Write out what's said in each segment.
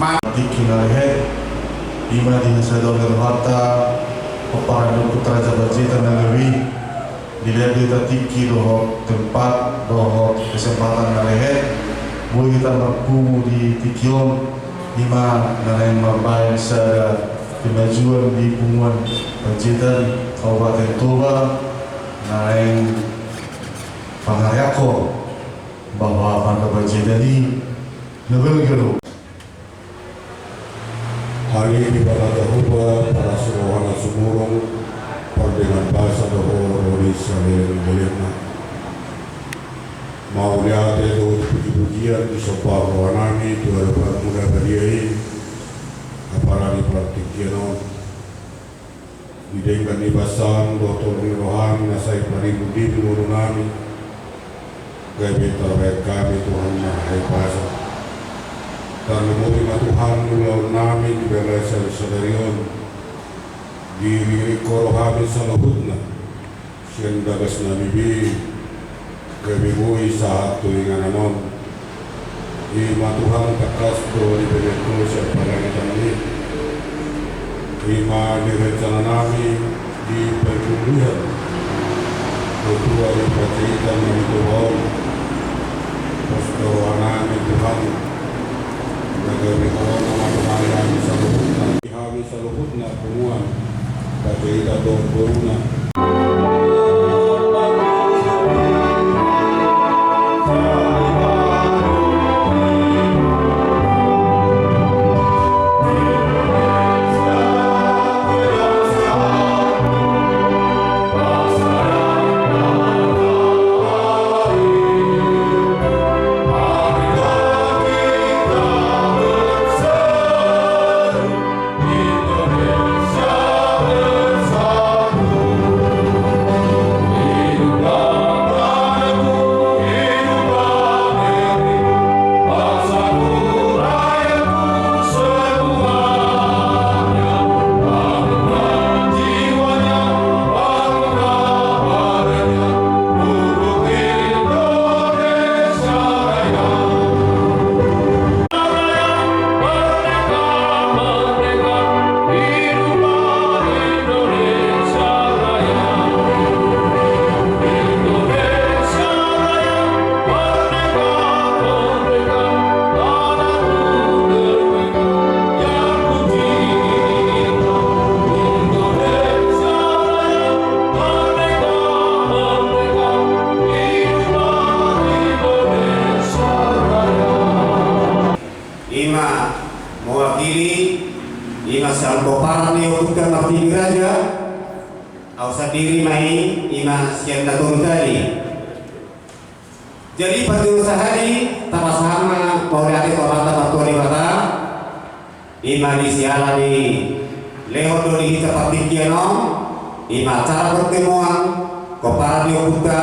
Kinalehe Ima dihasado harta Peparadu putra Jabajita Nalewi dilihat kita tiki doho tempat doho kesempatan nalehe boleh kita berkumu di tikion Ima nalain mampai sada kemajuan di punguan Pacitan Kabupaten Toba nalain pangaryako bahwa Pangka Pacitan di Nebelgero hari ini pada Tahuba para serohana sumurung dengan bahasa dohor Indonesia yang mau lihat itu puji-pujian di sopa rohanami di hadapan muda bariai aparani praktikian didengkan di basan doktor rohani nasai paribudi di murunami gaya baik kami Tuhan mahai bahasa dan menerima Tuhan mulaun nami di belasa sadarion diri korohami salahutna siang dagas nami bi kami bui saat tu ingan anon ima Tuhan takas do di begitu siapa lagi tadi ima di rencana nami di perkuliahan kedua di percayaan nami Tuhan posto anami Tuhan negeri corona matahari kami saluhutna pumuan kata dong corona Diri mai ima siang datung tadi. Jadi pada sehari tapasama mau dari kota batu di kota ima di siala di lewat dari kita patikiano ima cara pertemuan kopara di obuta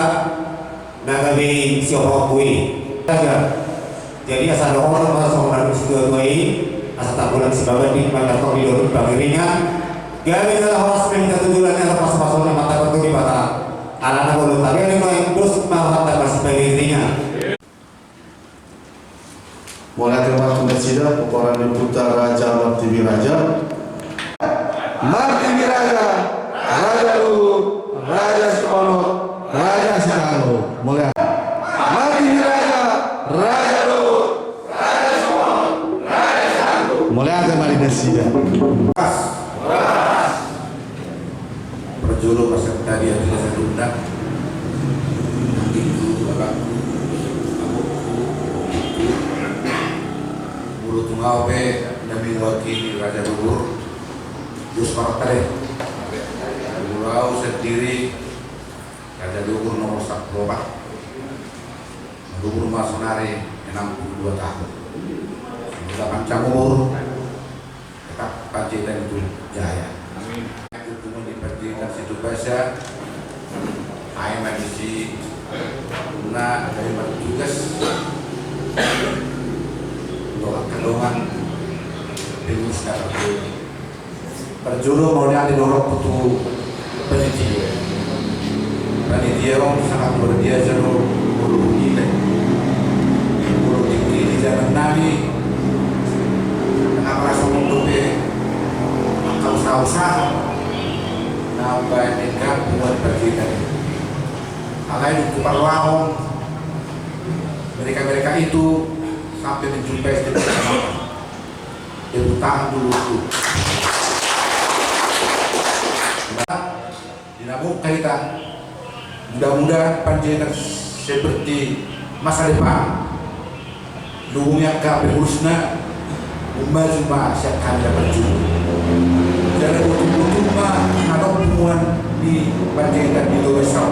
nagabi siopokui saja. Jadi asal orang masuk dalam situ tuai asal tak bulan sebabnya di mana kau di dalam bagirinya. Gabi adalah horas yang ketujuannya lepas masuknya mata bentuk di mata anak voluntaris yang terus mengharapkan masih dirinya. Mulai termasuk mesida peperangan di putar Raja Martibi Raja Martibi Raja Raja Luhur Raja Sono Raja Sekalo mulai Martibi Raja Raja Luhur Raja Sono Raja Sekalo mulai kembali mesida Perjuru peserta dia tidak sedunda itu bapakku buru tungau pe demi wakil Raja Luhur terus partai Burau sendiri Raja Luhur nomor 1 Luhur Masonari 62 tahun sudah panjang umur tetap Pacitan itu jaya. Situ bahasa ayam edisi guna dari tugas untuk kelongan di sekarang perjuru mau di dorong putu panitia orang sangat luar biasa guru tinggi di zaman Nabi tahun mereka itu sampai menjumpai tepuk tangan dulu. Dinabung kita, mudah-mudahan Panjaitan seperti masa depan dunia kabeh urusna umat cuma siap kami dapat jumpa. Jadi betul-betul ada hubungan di Panjaitan di Besar.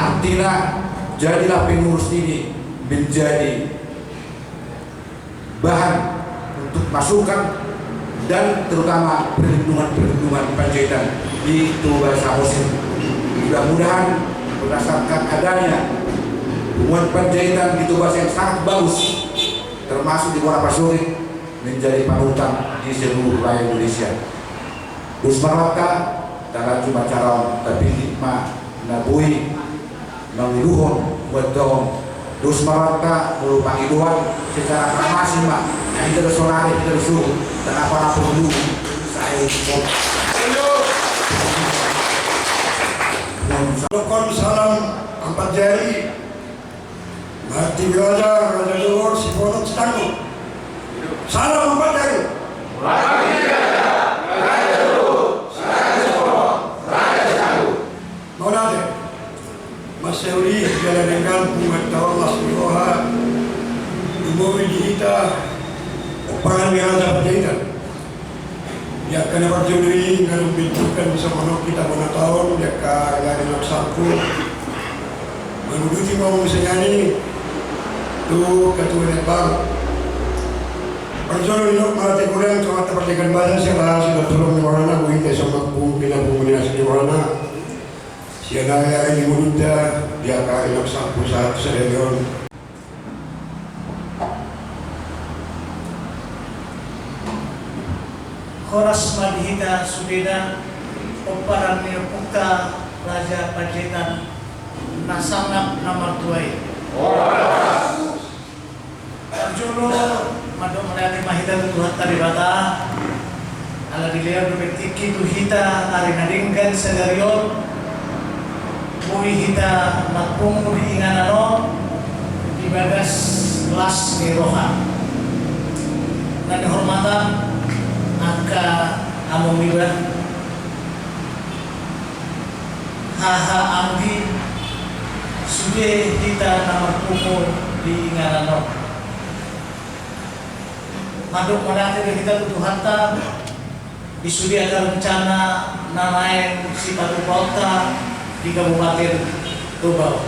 Artinya jadilah pengurus ini menjadi bahan untuk masukan dan terutama perlindungan Panjaitan di Toba Samosir. Mudah-mudahan berdasarkan adanya hubungan Panjaitan di Toba yang sangat bagus, termasuk di Muara Pasuri, menjadi panutan di seluruh rakyat Indonesia. Dus maraka dalam cuma calon tapi hikmah nabui mengiluhon buat dong. Dus maraka melupa iduan secara farmasi mak. Yang kita sonari kita disuruh dan apa perlu saya Lakukan salam empat jari, mati Raja Luhur Sipono Citanggu. Salam empat jari. Raja Luhur Sipono Maulade Maseuri jalan dengan pengetahuan Allah Ibu kita Pangan Raja Panjaitan. Ya karena perjuangan kalau bentukan bisa menolak kita mana tahun ya dari laksaku menuduti mau misalnya tuh ketua yang baru perjuangan ini malah kurang cuma terpertikan bahasa saya sudah tolong di mana aku ini sama pimpinan komunikasi di mana siapa yang ini muda dia kali laksaku saat sedang Horas Madhita Sudeda Oparan Nirpuka Raja Panjaitan Nasangap Namar Tuai Arjuno Madok Melayani Mahita Tuhan Taribata Ala Dilea Berbetiki Tuhita Arinadingkan Sedarion Bui Hita Matpung Diinganano Ibagas Las Niroha Dan dihormatan Angka Amomiba Haha Anggi Sude Hita Namar Kumu di Ingarano Maduk Madate kita Tutuhanta di Sude ada rencana Nanaeng Sipatu Kota di Kabupaten Tubau.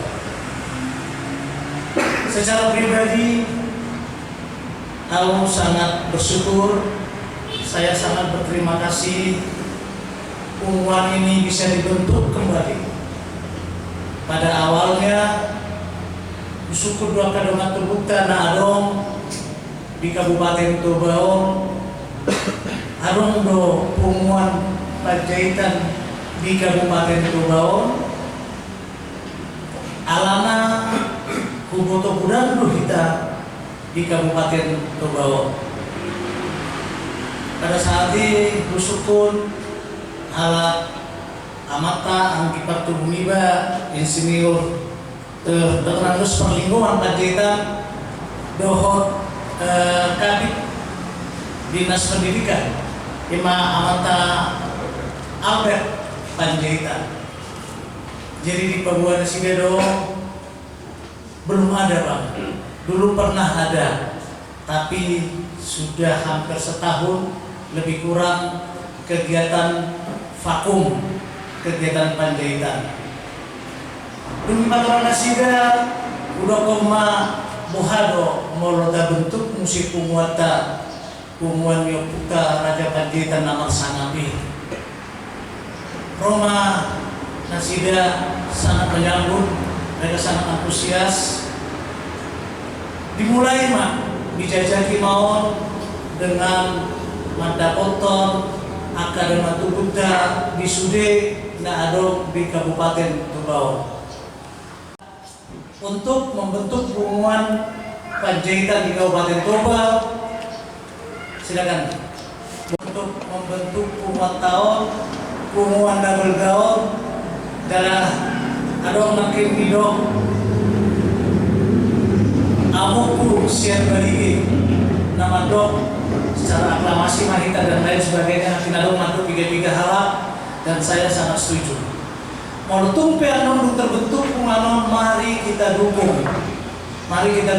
Secara pribadi aku sangat bersyukur, saya sangat berterima kasih Unguan ini bisa dibentuk kembali. Pada awalnya bersyukur dua kadongan terbukta na adong di Kabupaten Tubau adong do Unguan Panjaitan di Kabupaten Tubau alana kuboto budan do kita di Kabupaten Tubau. Pada saat ini bersyukur alat amata angkipat tubuhiba insinyur terus perlingkungan Panjaitan dohot kabit dinas pendidikan ima amata Albert Panjaitan. Jadi di Pabuana Sibedo belum ada Bang, dulu pernah ada tapi sudah hampir setahun lebih kurang kegiatan vakum, kegiatan Panjaitan. Demi Pabuana Sida udah koma Mohado moloda bentuk musik pumuata pumuan Yopuka Raja Panjaitan Namar Sangapi. Roma Nasida sangat menyambut, mereka sangat antusias. Dimulai dijajaki maon dengan mata kotor akademi Tubuta di Sude na adong di Kabupaten Tubau. Untuk membentuk hubungan Panjaitan di Kabupaten Tubau, silakan. Untuk membentuk umat tahun, hubungan double gaul, darah adong makin hidung Amuku Sian Baligi nama dok secara aklamasi mahita dan lain sebagainya kinadong mantu tiga hal dan saya sangat setuju. Molutung peanon terbentuk penganon, mari kita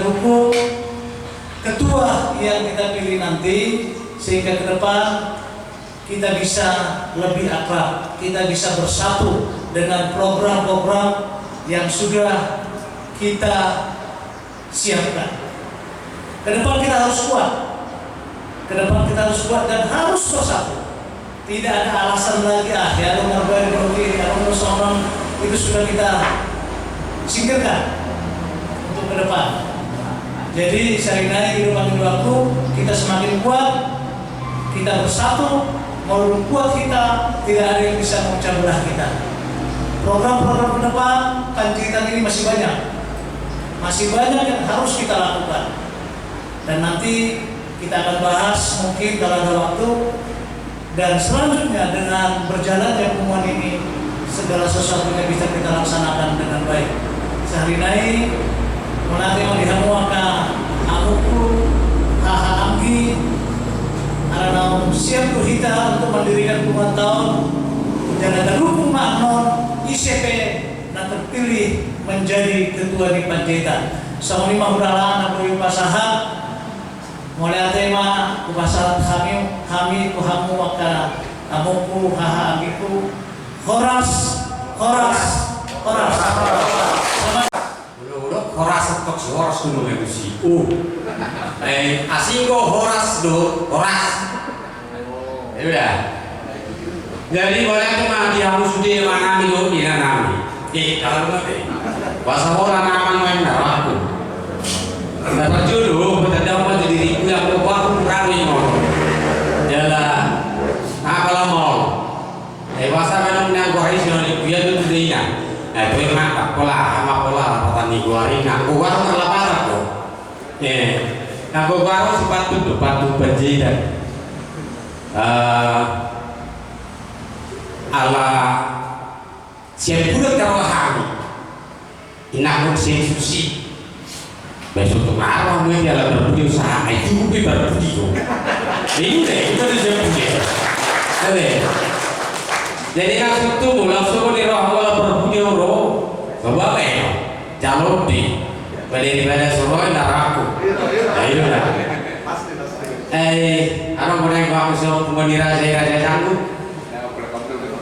dukung ketua yang kita pilih nanti sehingga ke depan kita bisa lebih akrab, kita bisa bersatu dengan program-program yang sudah kita siapkan. Ke depan kita harus kuat, dan harus bersatu. Tidak ada alasan lagi ya nomor baik itu sudah kita singkirkan untuk ke depan. Jadi sehari-hari kehidupan aku kita semakin kuat, kita bersatu, walaupun kuat kita tidak ada yang bisa memecah belah kita. Program-program ke depan Panjaitan ini masih banyak yang harus kita lakukan. Dan nanti kita akan bahas mungkin kalau ada waktu. Dan selanjutnya dengan berjalannya pertemuan ini segala sesuatunya bisa kita laksanakan dengan baik. Sehari-hari menanti melihamuaka amuku haha anggi karena siap kita untuk mendirikan puluhan tahun dan dukung maknon ICP dan terpilih menjadi ketua di Panjaitan. Sama lima uralan aku pasahat mulai tema kupasahat kami kuhamu maka amuku haha anggiku horas Horas untuk si horas dulu itu si asinggo horas do horas itu ya. Jadi boleh tuh mah dia harus di mana dulu di nami kalau nggak bahasa orang aman main naraku dapat jodoh bertemu jadi diriku yang aku kurangin mau jalan kalau mau bahasa mana yang gua isi nih dia tuh tidak itu mantap pola petani gua ini aku baru terlepas aku aku baru sepatu Panjaitan ala siapa pun terwahami inakun sensusi besok tuh marah gue dia lagi berbudi usaha itu gue berbudi tuh ini deh itu udah jadi jadi langsung tuh langsung nih roh berbudi roh coba calon di pada suruh naraku ayo lah apa mau nengok aku suruh pengendira saya sanggup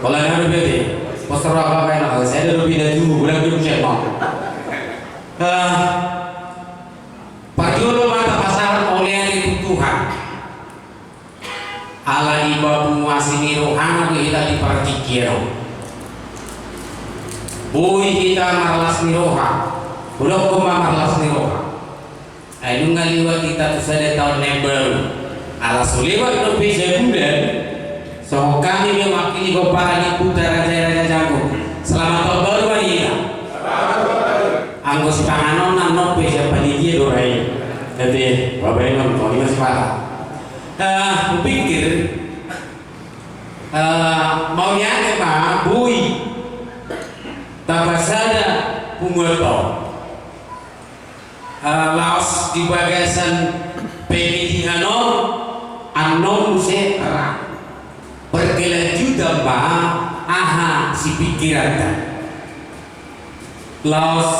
kalau yang lebih deh poster apa kayak saya udah lebih dari dulu bulan dulu saya mau Pajulu mata pasar oleh yang Tuhan ala ibabu muasini rohana kita dipertikiro bui kita marlas niroha bulok kuma marlas niroha ayo ngaliwa kita tuh sada tahun yang baru ala suliwa itu bisa bulan so kami mewakili para di putra raja jago selamat tahun baru wanita anggo si panganon nan nope siapa dia dorai jadi bapak nonton ini masih parah pikir maunya apa bui tabasada pungoto laos di bagasan pemilihan anon musera berkelanjutan aha si pikiran laos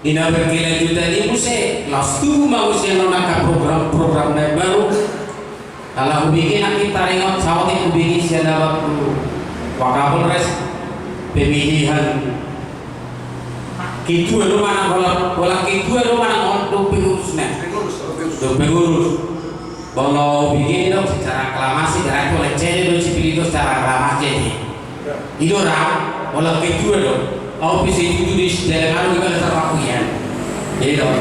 ina berkelanjutan ibu se laos tu mau se nonaka program yang baru kalau bikin nanti taringot sawat itu bikin siapa waktu Wakapolres pemilihan kitu itu mana bola kitu itu mana untuk pengurusnya untuk pengurus kalau bikin itu secara aklamasi dari oleh cewek dan sipil itu secara aklamasi itu orang bola kitu itu aku bisa itu di dalam juga terpakuian jadi dong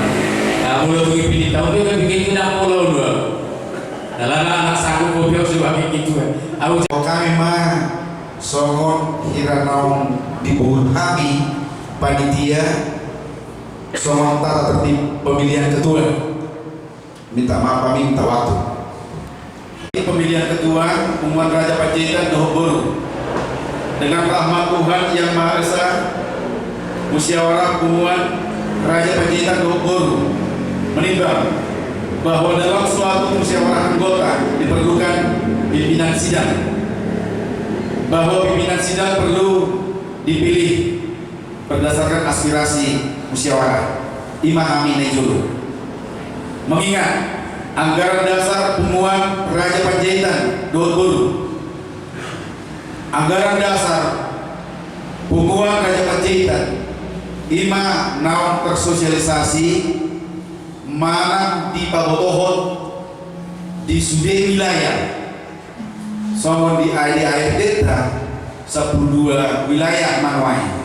mulai begini tahun itu bikin tidak pulau dua dalam anak sanggup kopiok sebagai gitu aku kami mah songon hiranau di buhun kami panitia songon tata tertib pemilihan ketua minta maaf kami minta waktu ini pemilihan ketua Umuman Raja Panjaitan Dohoboro dengan rahmat Tuhan yang Maha Esa musyawarah Umuman Raja Panjaitan Dohoboro menimbang bahwa dalam suatu musyawarah anggota diperlukan pimpinan sidang, bahwa pimpinan sidang perlu dipilih berdasarkan aspirasi musyawarah imahami nejulu. Mengingat anggaran dasar Pemuan Raja Panjaitan 20, anggaran dasar Pemuan Raja Panjaitan ima naon tersosialisasi mana di Pabotohon di sude wilayah somon di AID deta 12 wilayah Manwai.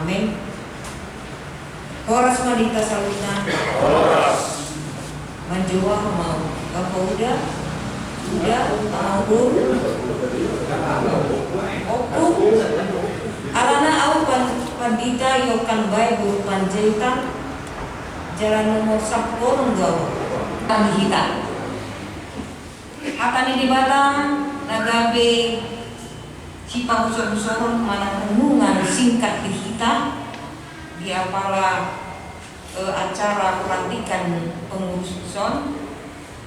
Amin. Horas madita salutan. Manjua mau apa udah mau oku alana au pandita yokan bae guru Panjaitan jalan nomor 10 nggawa kami hita akani di Batam nagabe Cipang usor-usoron mana hubungan singkat dihita di apala acara pelantikan pengurusan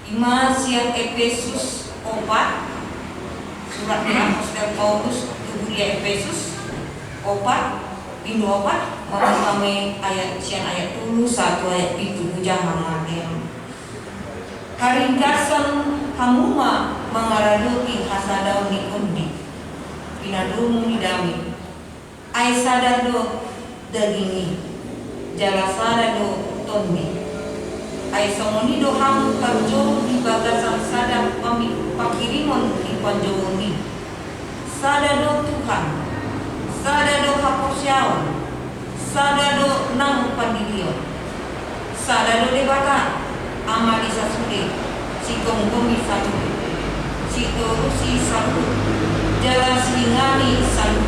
ima siang Efesus 4 surat dari Apostol Paulus kemudian Efesus 4 Indo 4 sampai ayat siang ayat 1 ayat 7 jangan ngadiam karinggasan hamuma mengaraduki hasadaw ni undi pinadung nidami ay sadado dagingi jala sadado tombi ay somonido hamu karjo di bagasan sadang pakirimon di panjowoni sadado Tuhan sadado haposyawan sadado nang pandilio sadado debata amali sasude si gonggomi satu si torusi satu jalan selingani satu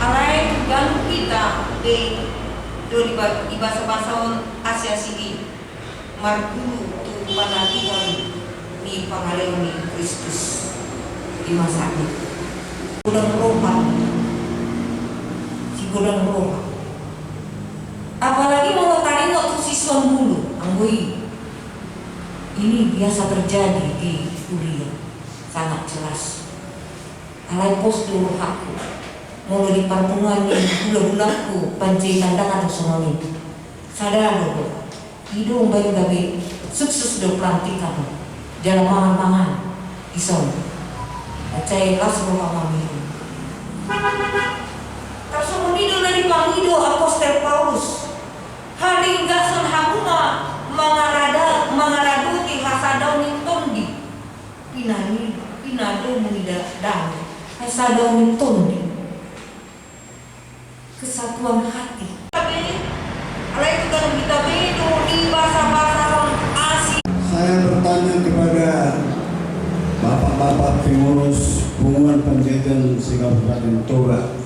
alai tugan kita di bahasa Asia Sigi margulu tu panadiwan ni pangaleon ni Kristus di masa ini gudang roha si gudang roha apalagi mau tarik waktu siswa dulu anggui ini biasa terjadi di kuliah sangat jelas alai pos dulu aku mau di pertemuan yang bulan-bulanku Panjaitan dengan semuanya sadar loh hidung bayi gabi sukses do pelantikan jalan mangan ison acai las rumah mami tersebut itu dari pangido Apostol Paulus hari gasan hakuna mengaradu di hasadau ni tondi pinado mengidak dang hasadau ni tondi kesatuan hati. Alai itu kan kita bedo di bahasa-bahasa asing. Saya bertanya kepada bapak-bapak pengurus Pemuan Panjaitan Kabupaten Toba,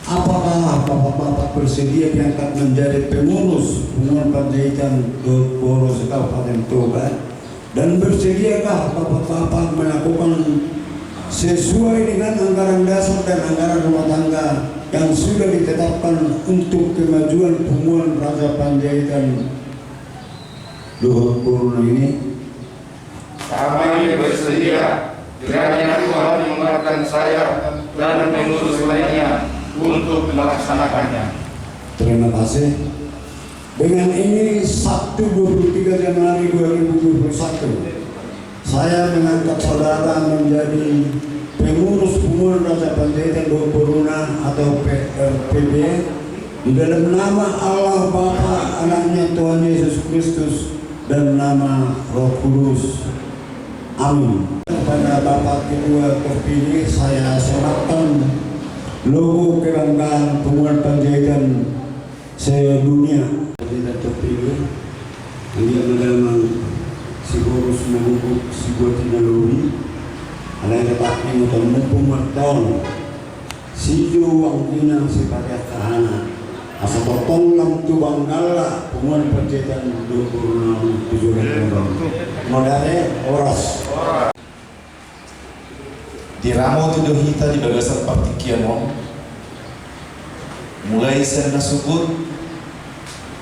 apakah bapak-bapak bersedia diangkat menjadi pengurus Pemuan Panjaitan Kabupaten Toba dan bersediakah bapak-bapak melakukan sesuai dengan anggaran dasar dan anggaran rumah tangga yang sudah ditetapkan untuk kemajuan Pemuan Raja Panjaitan Luhur Corona ini? Kami bersedia kiranya Tuhan menguatkan saya dan pengurus lainnya untuk melaksanakannya. Terima kasih. Dengan ini Sabtu 23 Januari 2021 saya mengangkat saudara menjadi pengurus Pemuan Raja Panjaitan Luhur Corona atau PRPB di dalam nama Allah Bapa, Anaknya Tuhan Yesus Kristus dan nama Roh Kudus. Amin. Kepada Bapak Kedua terpilih saya serahkan logo kebanggaan Pemuda Panjaitan sedunia. Tidak terpilih, dia mendalam siguro sinagugok siguro tinaluri, alay kataking utang mo pumatong, siyo ang ginang si Pariakahana, asa totong lang tubanggala, Pemuda Panjaitan doon ng tujuan ng modale oras. Di ramo tu dohita di bagasan partikiano mulai sen nasubut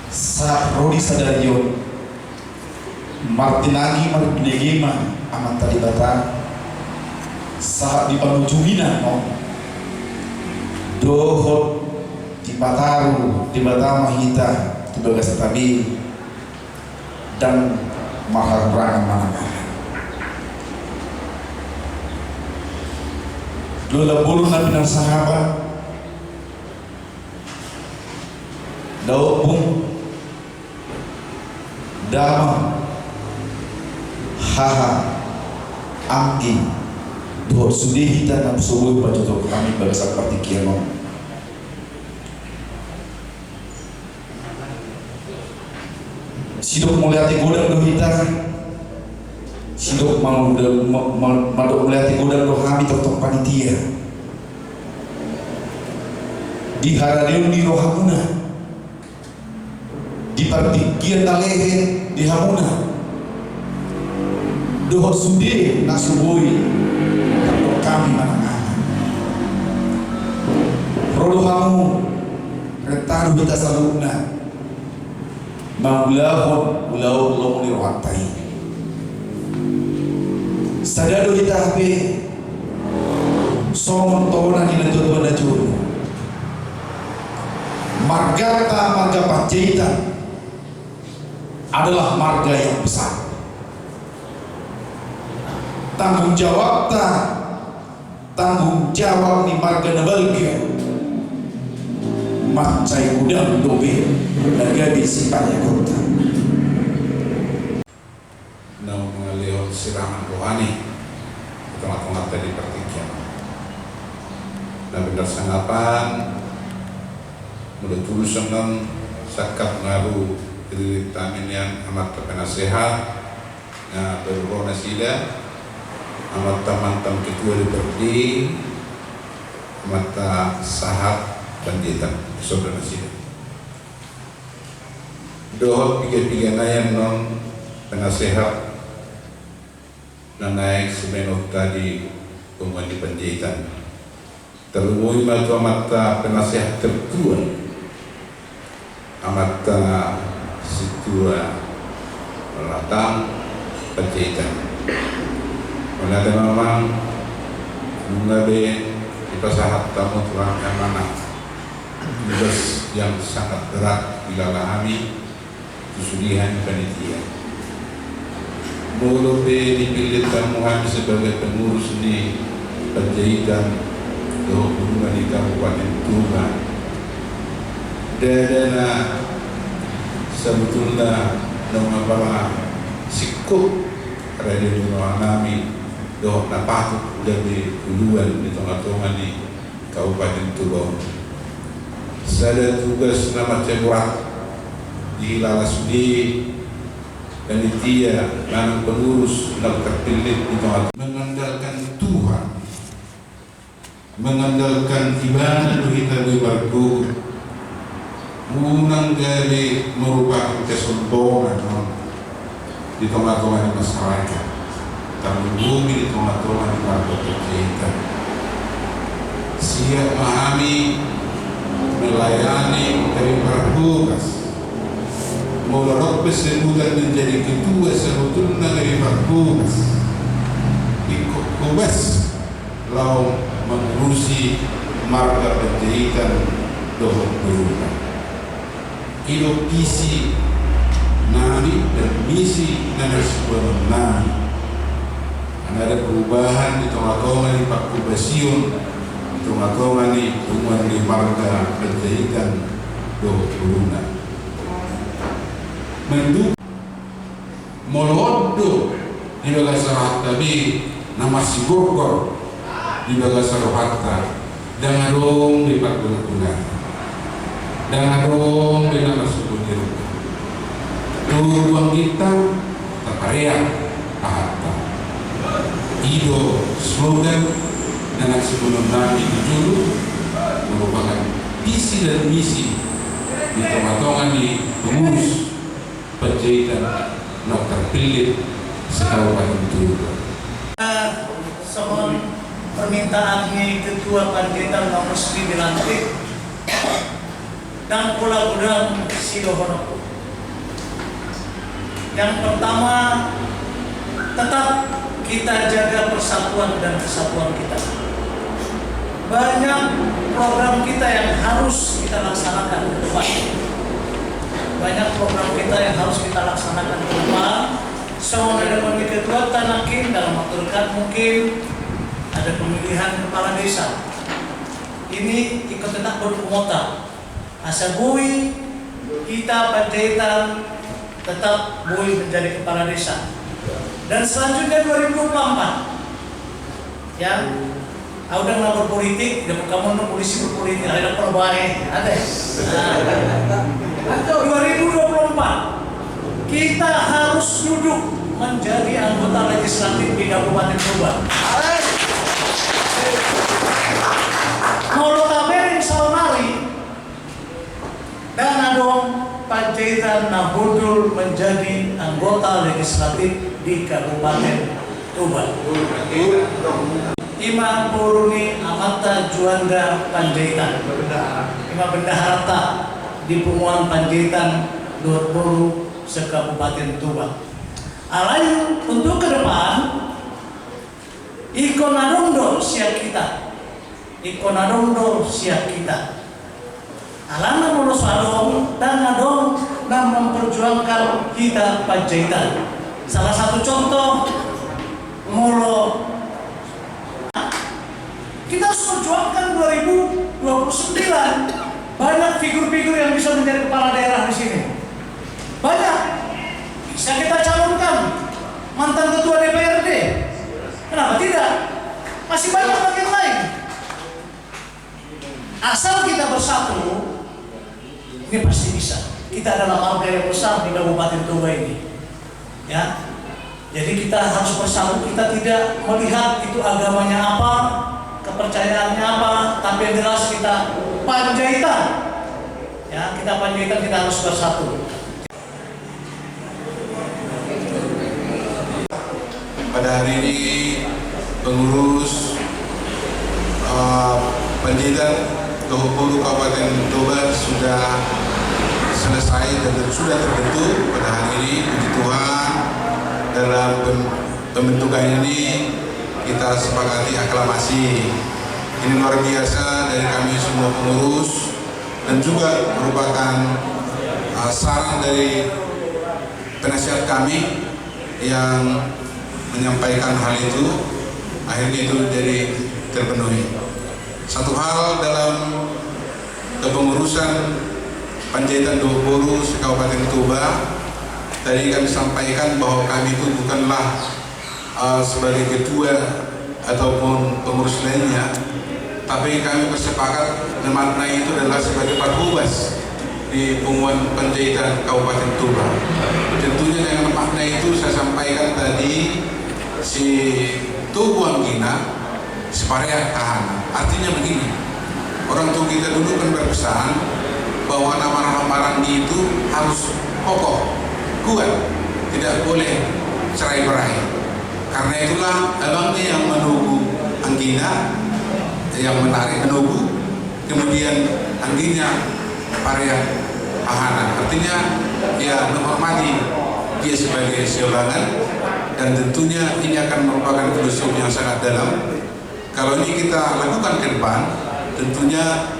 sa rodi sadarion martinagi martinegima aman talibata sa di panujumina no dohot di bataru di batama hita di bagasan tabi dan maharangan manakah Lola bulu nabi dan sahabat daud bung dama haha anggi doh sudi kita nam subuh baca kami bagasan partikiano sidok mulyati godang dohita sidok mau madok mulyati godang rohami tertok panitia di haradion di rohamuna di partikian talehe di hamuna dohot sude nasubui tertok kami manang-manang rodo hamu retaru kita saluna maulahon ulau lomuni rohantai sadado kita hape somon tona di lanjut pada juru marga Panjaitan adalah marga yang besar. Tanggung jawab di marga Nabalga macai udang dobe naga sifatnya kota Nau mengalihkan siraman rohani tengah-tengah tadi pertikian dan benar sangapan mudah tulisan dan sakat ngaru diri tamin yang amat penasehat na berrona sila amat tamantam ketua diperdi amat sahat Panjaitan saudara sila dohot tiga-tiga nayan non penasehat na naik semenok tadi Pemuda Panjaitan terlebih matu amat penasehat tertua amat situa latang Panjaitan menada memang mengabe kita sahat tamu tulang amanah tugas yang sangat berat dilalami kesudihan panitia mulut dipilih tamu kami sebagai pengurus di Panjaitan hubungan di Kabupaten Tuban dadana sebetulnya nama para sikut radio nami doh napatut dari uluan di tengah-tengah di Kabupaten Tuban sada tugas nama ceburat di Lalasudi dan dia dan pengurus dan terpilih di tengah mengandalkan Tuhan mengandalkan ibadah kita berbarku unang dari merupakan kesombongan di tengah-tengah masyarakat tapi bumi di tengah-tengah di warga kita siap memahami melayani dari bertugas Maularok bersebutkan menjadi ketua sebetulnya dari bertugas ikut lau mengurusi marga Panjaitan dohot berubah hidup isi nami dan misi nana sebuah nami ada perubahan di tengah-tengah di Pakubasion di tengah-tengah di hubungan di marga Panjaitan dohot berubah menduk molodo di bagasar hatta bi nama si Bogor di bagasar hatta Jangan dong di Pagulukunan, jangan dong di nama suku Niruka. Turuang kita terpariak tahta. Ido slogan dengan sebelum Nabi dijulu merupakan visi dan misi di tengah-tengah di pengurus Panjaitan nok terpilih sekawasan Turuka. Soal permintaannya Ketua Panjaitan nomor 9 dilantik dan pula gudang Sidohono. Yang pertama, tetap kita jaga persatuan dan kesatuan kita. Banyak program kita yang harus kita laksanakan ke depan. Banyak program kita yang harus kita laksanakan ke depan. Soal ada pemilihan ketua tanakin dalam waktu dekat mungkin ada pemilihan kepala desa. Ini ikut tetap berkumota. Asa bui kita Panjaitan tetap bui menjadi kepala desa. Dan selanjutnya 2024 yang udah nggak berpolitik, udah kamu no polisi berpolitik, ada perbaik, ada. 2024 kita harus duduk menjadi anggota legislatif di Kabupaten Tuban. Molo kaberin saunari dan adong Panjaitan Nahudul menjadi anggota legislatif di Kabupaten Tuban. Imam Puruni Amata Juanda Panjaitan, Imam Bendaharata di Punguan Panjaitan Dor Boru sekabupaten Tuban. Alain untuk ke depan ikonadondo siap kita, ikonadondo siap kita. Alana mulus adong dan adong dan memperjuangkan kita Panjaitan. Salah satu contoh mulu kita harus perjuangkan 2029 banyak figur-figur yang bisa menjadi kepala daerah di sini. Banyak bisa kita calonkan mantan ketua DPRD. Kenapa tidak? Masih banyak bagian lain. Asal kita bersatu, ini pasti bisa. Kita adalah marga yang besar di Kabupaten Tuban ini. Ya, jadi kita harus bersatu. Kita tidak melihat itu agamanya apa, kepercayaannya apa, tapi yang jelas kita Panjaitan. Ya, kita Panjaitan, kita harus bersatu. Pada hari ini pengurus Panjaitan Kabupaten Tuban sudah selesai dan sudah terbentuk pada hari ini. Puji Tuhan, dalam pembentukan ini kita sepakati aklamasi. Ini luar biasa dari kami semua pengurus dan juga merupakan saran dari penasihat kami yang menyampaikan hal itu. Akhirnya itu jadi terpenuhi. Satu hal dalam kepengurusan Panjaitan Dor Boru Kabupaten Tuban, tadi kami sampaikan bahwa kami itu bukanlah sebagai ketua ataupun pengurus lainnya, tapi kami bersepakat memaknai itu adalah sebagai Parhubas di Punguan Panjaitan Kabupaten Tuban. Tentunya dengan makna itu saya sampaikan tadi, si Tubuang Gina Separia tahan. Artinya begini, orang tua kita dulu kan berpesan bahwa nama-nama Marandi itu harus kokoh, kuat, tidak boleh cerai-berai. Karena itulah abangnya yang menunggu Anggina, yang menarik menunggu, kemudian Angginya Paria Ahana. Artinya dia menghormati dia sebagai seorangan, dan tentunya ini akan merupakan filosofi yang sangat dalam. Kalau ini kita lakukan ke depan, tentunya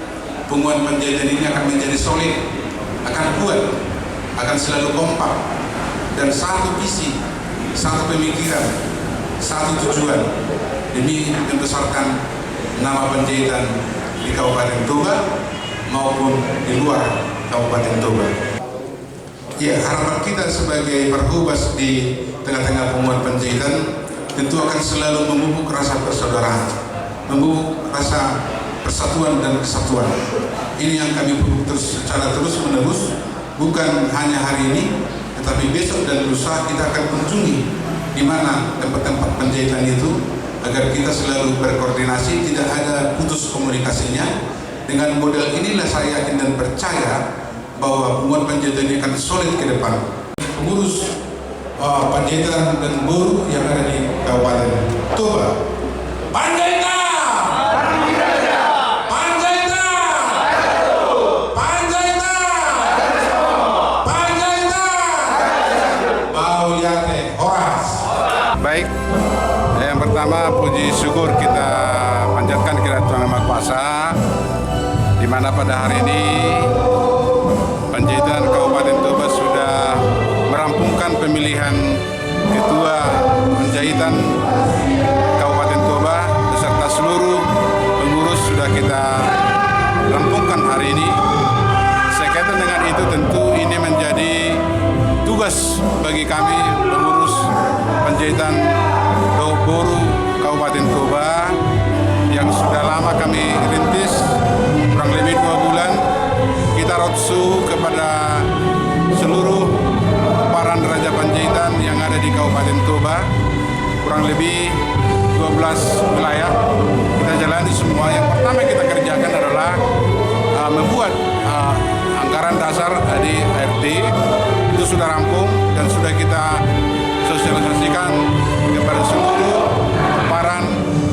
Punguan Panjaitan ini akan menjadi solid, akan kuat, akan selalu kompak, dan satu visi, satu pemikiran, satu tujuan demi membesarkan nama Panjaitan di Kabupaten Tuban maupun di luar Kabupaten Tuban. Ya, harapan kita sebagai Parhubas di tengah-tengah Punguan Panjaitan tentu akan selalu memupuk rasa persaudaraan, memupuk rasa persatuan dan kesatuan. Ini yang kami secara terus-menerus, bukan hanya hari ini, tetapi besok dan lusa kita akan kunjungi di mana tempat-tempat penjahitan itu, agar kita selalu berkoordinasi, tidak ada putus komunikasinya. Dengan modal inilah saya yakin dan percaya bahwa Bunguran Panjaitan ini akan solid ke depan. Pengurus Panjaitan dan Boru yang ada di Kabupaten Toba. Panjaitan! Baik, yang pertama puji syukur kita panjatkan kepada Tuhan Yang Maha Kuasa, di mana pada hari ini Panjaitan Kabupaten Toba sudah merampungkan pemilihan Ketua Panjaitan Kabupaten Toba beserta seluruh pengurus sudah kita rampungkan hari ini. Sekaitan dengan itu tentu ini menjadi tugas bagi kami pengurus Panjaitan Boru Kabupaten Toba yang sudah lama kami rintis, kurang lebih 2 bulan. Kita roadshow kepada seluruh peparan Raja Panjaitan yang ada di Kabupaten Toba, kurang lebih 12 wilayah. Kita jalani semua. Yang pertama kita kerjakan adalah membuat anggaran dasar di ART. Itu sudah rampung dan sudah kita sosialisasikan kepada seluruh peparan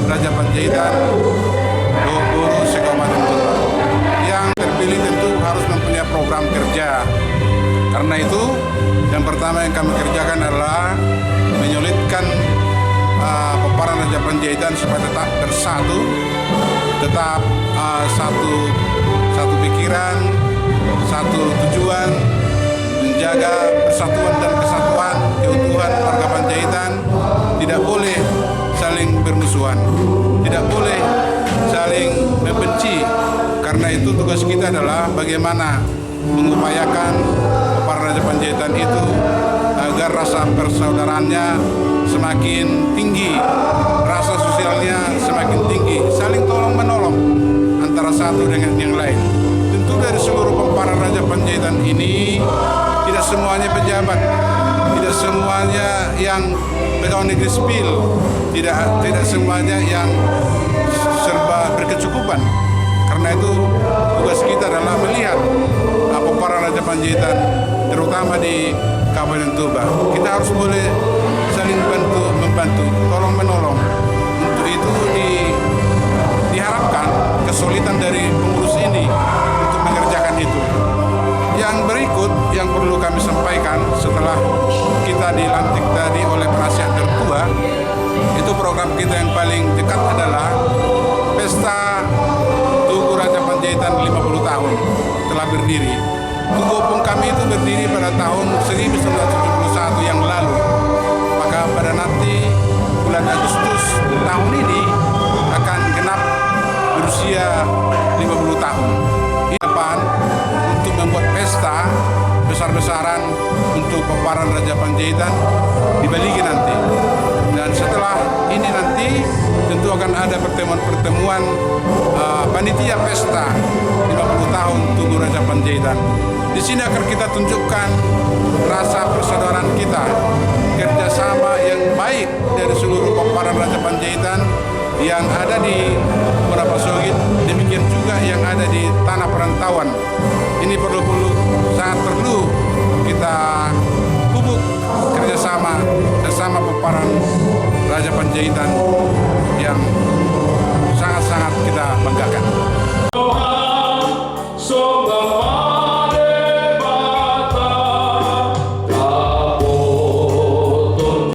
Raja Panjaitan Boru se-Kabupaten Toba. Yang terpilih tentu harus mempunyai program kerja. Karena itu, yang pertama yang kami kerjakan adalah menyulitkan peparan Raja Panjaitan supaya tetap bersatu, tetap satu pikiran, satu tujuan, menjaga persatuan dan kesatuan, keutuhan warga Panjaitan. Tidak boleh saling bermusuhan, tidak boleh saling membenci. Karena itu tugas kita adalah bagaimana mengupayakan peparan Raja Panjaitan itu agar rasa persaudaraannya semakin tinggi, rasa sosialnya semakin tinggi, saling tolong menolong antara satu dengan yang lain. Tentu dari seluruh peparan Raja Panjaitan ini tidak semuanya pejabat, tidak semuanya yang pegawai negeri sipil, tidak semuanya yang serba berkecukupan. Karena itu tugas kita adalah melihat peparan Raja Panjaitan, terutama di Kabupaten Toba. Kita harus boleh saling membantu, tolong menolong. Untuk itu diharapkan kesulitan dari pengurus ini untuk mengerjakan itu. Yang berikut yang perlu kami sampaikan setelah kita dilantik tadi oleh penasihat tertua, itu program kita yang paling dekat adalah Pesta Tugu Raja Panjaitan 50 tahun telah berdiri. Tugu Opung kami itu berdiri pada tahun 1971 yang lalu. Maka pada nanti bulan Agustus tahun ini akan genap berusia 50 tahun. Di depan untuk membuat pesta besar-besaran untuk peparan Raja Panjaitan di Baligi nanti. Dan setelah ini nanti tentu akan ada pertemuan-pertemuan panitia pesta 50 tahun Tugu Raja Panjaitan. Di sini akan kita tunjukkan rasa persaudaraan kita, kerjasama yang baik dari seluruh peparan Raja Panjaitan yang ada di Wonosobo, demikian juga yang ada di tanah perantauan. Ini sangat perlu